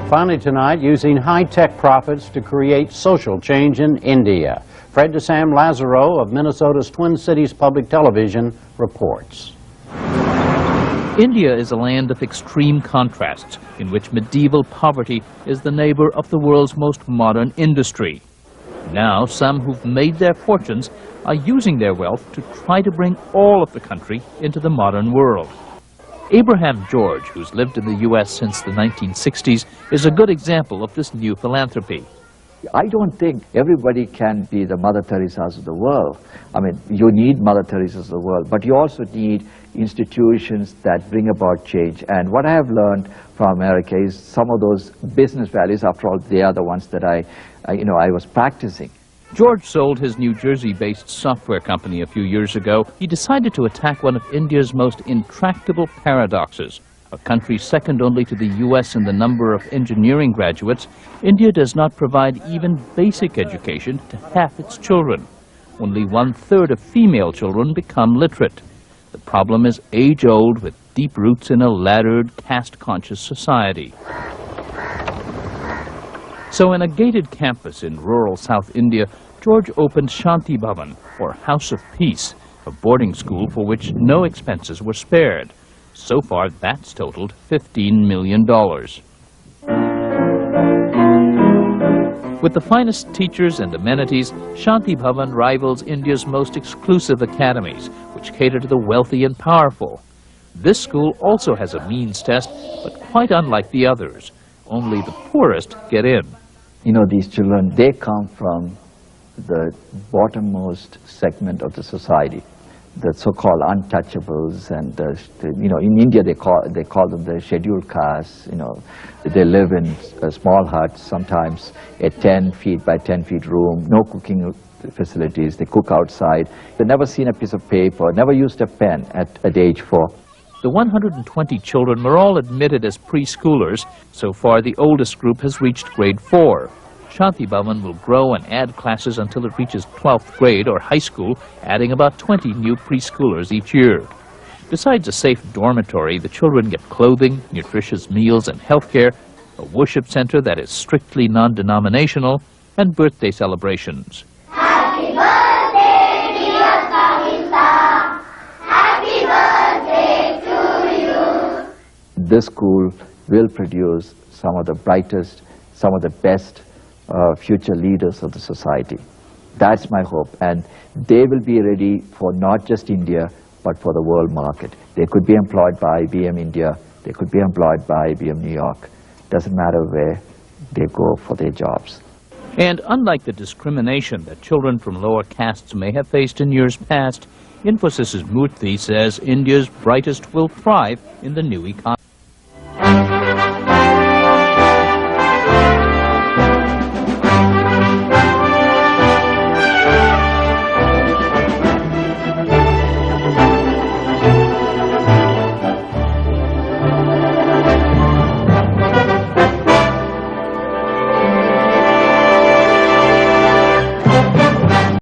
Finally tonight, using high-tech profits to create social change in India. Fred DeSam Lazaro of Minnesota's Twin Cities Public Television reports. India is a land of extreme contrasts, in which medieval poverty is the neighbor of the world's most modern industry. Now, some who've made their fortunes are using their wealth to try to bring all of the country into the modern world. Abraham George, who's lived in the U.S. since the 1960s, is a good example of this new philanthropy. I don't think everybody can be the Mother Teresa's of the world. I mean, you need Mother Teresa's of the world, but you also need institutions that bring about change. And what I have learned from America is some of those business values, after all, they are the ones that I was practicing. George sold his New Jersey-based software company a few years ago. He decided to attack one of India's most intractable paradoxes. A country second only to the U.S. in the number of engineering graduates, India does not provide even basic education to half its children. Only 1/3 of female children become literate. The problem is age-old with deep roots in a laddered, caste-conscious society. So in a gated campus in rural South India, George opened Shanti Bhavan, or House of Peace, a boarding school for which no expenses were spared. So far, that's totaled $15 million. With the finest teachers and amenities, Shanti Bhavan rivals India's most exclusive academies, which cater to the wealthy and powerful. This school also has a means test, but quite unlike the others. Only the poorest get in. You know, these children, they come from the bottommost segment of the society, the so-called untouchables, and in India they call them the scheduled castes. You know, they live in small huts, sometimes a 10 feet by 10 feet room, no cooking facilities. They cook outside. They've never seen a piece of paper, never used a pen at age 4. The 120 children were all admitted as preschoolers. So far, the oldest group has reached grade 4. Shanti Bhavan will grow and add classes until it reaches 12th grade or high school, adding about 20 new preschoolers each year. Besides a safe dormitory, the children get clothing, nutritious meals and health care, a worship center that is strictly non-denominational, and birthday celebrations. Happy birthday, dear Kavita. Happy birthday to you. This school will produce some of the brightest, some of the best future leaders of the society. That's my hope, and they will be ready for not just India, but for the world market. They could be employed by IBM India, they could be employed by IBM New York. Doesn't matter where they go for their jobs. And unlike the discrimination that children from lower castes may have faced in years past, Infosys's Murthy says India's brightest will thrive in the new economy.